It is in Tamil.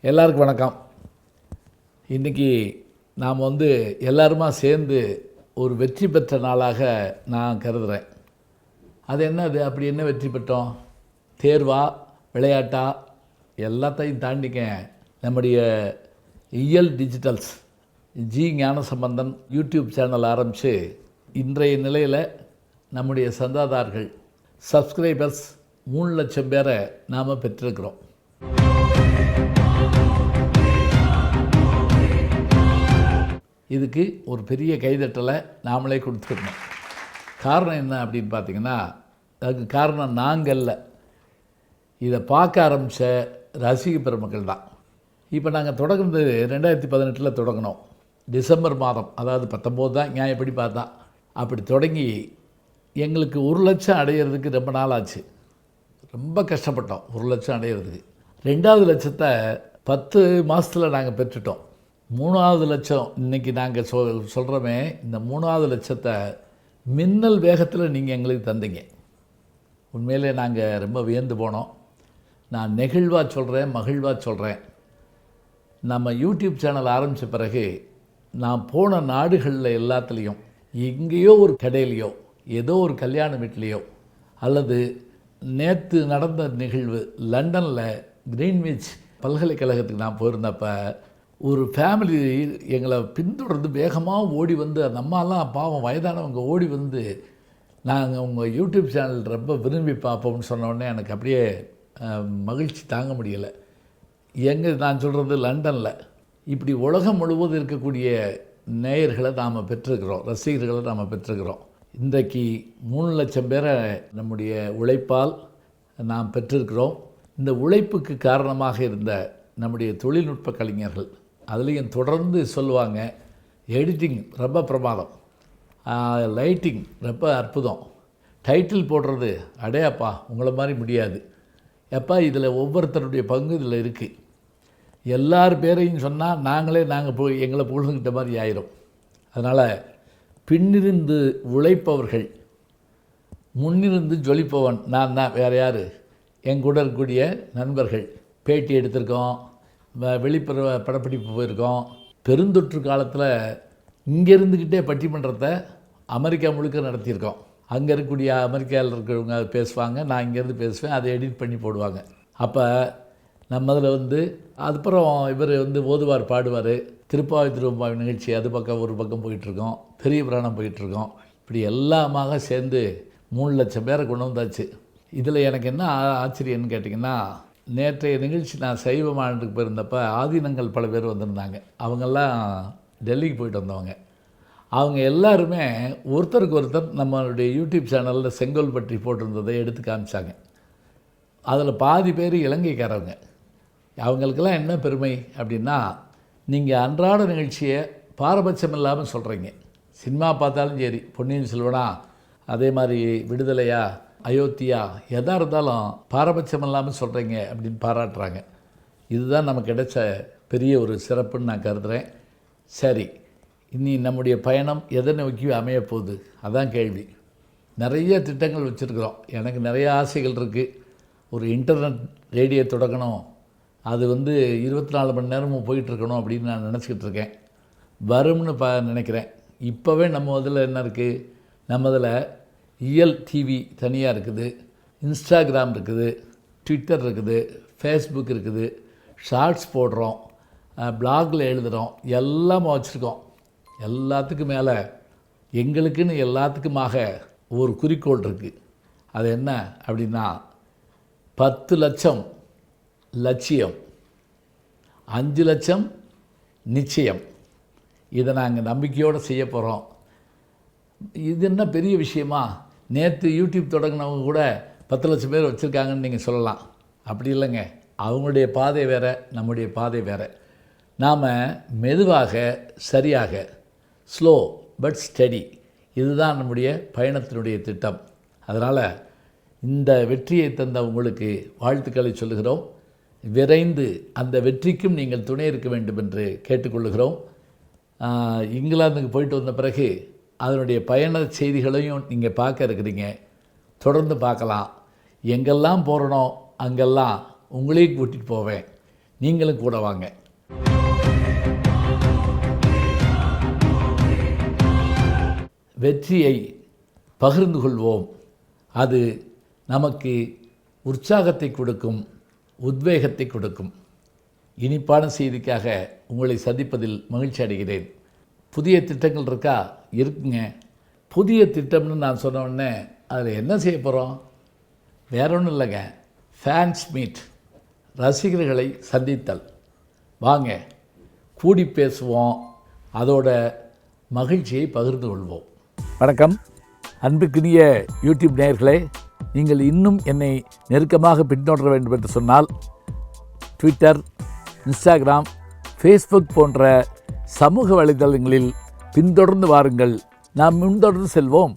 எல்லாருக்கும் வணக்கம். இன்றைக்கி நாம் எல்லாருமா சேர்ந்து ஒரு வெற்றி பெற்ற நாளாக நான் கருதுகிறேன். அது என்னது, அப்படி என்ன வெற்றி பெற்றோம்? தேர்வா, விளையாட்டா, எல்லாத்தையும் தாண்டிக்க நம்முடைய இயல் digitals G Gnanasambandan YouTube channel ஆரம்பித்து இன்றைய நிலையில் நம்முடைய சந்தாதாரர்கள் சப்ஸ்கிரைபர்ஸ் 3 லட்சம் பேரை நாம் பெற்றிருக்கிறோம். இதுக்கு ஒரு பெரிய கைதட்டலை நாமளே கொடுத்துருந்தோம். காரணம் என்ன அப்படின்னு பார்த்திங்கன்னா, அதுக்கு காரணம் நாங்கள்ல, இதை பார்க்க ஆரம்பித்த ரசிக பெருமக்கள் தான். இப்போ நாங்கள் தொடங்குறது 2018 தொடங்கினோம். டிசம்பர் மாதம், அதாவது 19 தான் நியாயப்படி பார்த்தா. அப்படி தொடங்கி எங்களுக்கு 1 லட்சம் அடையிறதுக்கு ரொம்ப நாள் ஆச்சு. ரொம்ப கஷ்டப்பட்டோம் 1 லட்சம் அடையிறதுக்கு. 2வது லட்சத்தை 10 மாதத்தில் நாங்கள் பெற்றுட்டோம். 3வது லட்சம் இன்றைக்கி நாங்கள் சொல்கிறோமே, இந்த 3வது லட்சத்தை மின்னல் வேகத்தில் நீங்கள் எங்களுக்கு தந்தீங்க. உண்மையிலே நாங்கள் ரொம்ப வியந்து போனோம். நான் நெகிழ்வாக சொல்கிறேன், மகிழ்வாக சொல்கிறேன். நம்ம யூடியூப் சேனல் ஆரம்பித்த பிறகு நான் போன நாடுகளில் எல்லாத்துலேயும் எங்கேயோ ஒரு கடையிலையோ, ஏதோ ஒரு கல்யாண வீட்லேயோ, அல்லது நேற்று நடந்த நிகழ்வு லண்டனில் கிரீன்விச் பல்கலைக்கழகத்துக்கு நான் போயிருந்தப்போ ஒரு ஃபேமிலி எங்களை பின்தொடர்ந்து வேகமாக ஓடி வந்து, அந்த அம்மாலாம் பாவம் வயதானவங்க ஓடி வந்து, நாங்கள் உங்கள் யூடியூப் சேனல் ரொம்ப விரும்பி பார்ப்போம்னு சொன்னோடனே எனக்கு அப்படியே மகிழ்ச்சி தாங்க முடியலை. நான் சொல்கிறது லண்டனில். இப்படி உலகம் முழுவதும் இருக்கக்கூடிய நேயர்களை நாம் பெற்றிருக்கிறோம், ரசிகர்களை நாம் பெற்றிருக்கிறோம். இன்றைக்கு 3 லட்சம் பேரை நம்முடைய உழைப்பால் நாம் பெற்றிருக்கிறோம். இந்த உழைப்புக்கு காரணமாக இருந்த நம்முடைய தொழில்நுட்ப கலைஞர்கள், அதுலேயும் தொடர்ந்து சொல்லுவாங்க, எடிட்டிங் ரொம்ப பிரமாதம், லைட்டிங் ரொம்ப அற்புதம், டைட்டில் போடுறது அடையாப்பா உங்களை மாதிரி முடியாது, எப்பா இதில் ஒவ்வொருத்தருடைய பங்கு இதில் இருக்குது, எல்லார் பேரையும் சொன்னால் நாங்கள் போய் எங்களை புகழ்ந்துக்கிட்ட மாதிரி ஆயிரும். அதனால் பின்னிருந்து உழைப்பவர்கள், முன்னிருந்து ஜொலிப்பவன் நான் தான், வேறு யார்? என் கூட இருக்கக்கூடிய நண்பர்கள். பேட்டி எடுத்திருக்கோம், வெளிப்புற படப்பிடிப்பு போயிருக்கோம். பெருந்தொற்று காலத்தில் இங்கே இருந்துக்கிட்டே பட்டிமன்றத்தை அமெரிக்கா முழுக்க நடத்தியிருக்கோம். அங்கே இருக்கக்கூடிய அமெரிக்காவில் இருக்கிறவங்க பேசுவாங்க, நான் இங்கேருந்து பேசுவேன், அதை எடிட் பண்ணி போடுவாங்க. அப்போ நம்ம அதில் அதுக்கப்புறம் இவர் ஓதுவார், பாடுவார், திருப்பாவை திருவம்பாவை நிகழ்ச்சி அது பக்கம் ஒரு பக்கம் போயிட்டுருக்கோம், பெரிய புராணம் போயிட்டுருக்கோம். இப்படி எல்லாமாக சேர்ந்து 3 லட்சம் பேரை கொண்டு வந்தாச்சு. இதில் எனக்கு என்ன ஆச்சரியன்னு கேட்டிங்கன்னா, நேற்றைய நிகழ்ச்சி நான் சைவ மாநாட்டுக்கு போயிருந்தப்போ ஆதீனங்கள் பல பேர் வந்திருந்தாங்க. அவங்கெல்லாம் டெல்லிக்கு போயிட்டு வந்தவங்க. அவங்க எல்லாருமே ஒருத்தருக்கு ஒருத்தர் நம்மளுடைய யூடியூப் சேனலில் செங்கோல் பற்றி போட்டிருந்ததை எடுத்து காமிச்சாங்க. அதில் பாதி பேர் இலங்கைக்காரவங்க. அவங்களுக்கெல்லாம் என்ன பெருமை அப்படின்னா, நீங்கள் அன்றாட நிகழ்ச்சியை பாரபட்சம் இல்லாமல் சொல்கிறீங்க. சினிமா பார்த்தாலும் சரி, பொன்னியின் செல்வனா, அதே மாதிரி விடுதலையா, அயோத்தியா, எதாக இருந்தாலும் பாரபட்சம் இல்லாமல் சொல்கிறீங்க அப்படின்னு பாராட்டுறாங்க. இதுதான் நமக்கு கிடைச்ச பெரிய ஒரு சிறப்புன்னு நான் கருதுகிறேன். சரி, இனி நம்முடைய பயணம் எதை நோக்கி அமையப்போகுது, அதான் கேள்வி. நிறைய திட்டங்கள் வச்சுருக்குறோம். எனக்கு நிறைய ஆசைகள் இருக்குது. ஒரு இன்டர்நெட் ரேடியோ தொடங்கணும், அது 24 மணி நேரமும் போயிட்டுருக்கணும் அப்படின்னு நான் நினச்சிக்கிட்டு இருக்கேன். வரும்னு நினைக்கிறேன். இப்போவே நம்ம இதில் என்ன இருக்குது, நம்ம இதில் இயல் டிவி தனியாக இருக்குது, இன்ஸ்டாகிராம் இருக்குது, ட்விட்டர் இருக்குது, ஃபேஸ்புக் இருக்குது, ஷார்ட்ஸ் போடுறோம், பிளாகில் எழுதுகிறோம், எல்லாமே வச்சுருக்கோம். எல்லாத்துக்கும் மேலே எங்களுக்குன்னு எல்லாத்துக்குமாக ஒரு குறிக்கோள் இருக்குது. அது என்ன அப்படின்னா, 10 லட்சம் லட்சியம், 5 லட்சம் நிச்சயம். இதை நாங்கள் நம்பிக்கையோடு செய்ய போகிறோம். இது என்ன பெரிய விஷயமா? நேற்று யூடியூப் தொடங்கினவங்க கூட 10 லட்சம் பேர் வச்சுருக்காங்கன்னு நீங்கள் சொல்லலாம். அப்படி இல்லைங்க. அவங்களுடைய பாதை வேறு, நம்முடைய பாதை வேறு. நாம் மெதுவாக, சரியாக, ஸ்லோ பட் ஸ்டடி, இதுதான் நம்முடைய பயணத்தினுடைய திட்டம். அதனால் இந்த வெற்றியை தந்த உங்களுக்கு வாழ்த்துக்களை சொல்லுகிறோம். விரைந்து அந்த வெற்றிக்கும் நீங்கள் துணை இருக்க வேண்டும் என்று கேட்டுக்கொள்ளுகிறோம். இங்கிலாந்துக்கு போயிட்டு வந்த பிறகு அதனுடைய பயண செய்திகளையும் நீங்கள் பார்க்க இருக்கிறீங்க. தொடர்ந்து பார்க்கலாம். எங்கெல்லாம் போகிறனோ அங்கெல்லாம் உங்களையும் கூட்டிகிட்டு போவேன். நீங்களும் கூட வாங்க. வெற்றியை பகிர்ந்து கொள்வோம். அது நமக்கு உற்சாகத்தை கொடுக்கும், உத்வேகத்தை கொடுக்கும். இனிப்பான செய்திக்காக உங்களை சந்திப்பதில் மகிழ்ச்சி அடைகிறேன். புதிய திட்டங்கள் இருக்கா? இருக்குங்க. புதிய திட்டம்னு நான் சொன்ன உடனே அதில் என்ன செய்ய போகிறோம்? வேற ஒன்றும் இல்லைங்க, ஃபேன்ஸ் மீட், ரசிகர்களை சந்தித்தல். வாங்க கூடி பேசுவோம், அதோட மகிழ்ச்சியை பகிர்ந்து கொள்வோம். வணக்கம் அன்புக்குரிய யூடியூப் நேயர்களே, நீங்கள் இன்னும் என்னை நெருக்கமாக பின்தொடர வேண்டும் என்று சொன்னால் ட்விட்டர், இன்ஸ்டாகிராம், ஃபேஸ்புக் போன்ற சமூக வலைதளங்களில் பின்தொடர்ந்து வாருங்கள். நாம் முன்தொடர்ந்து செல்வோம்.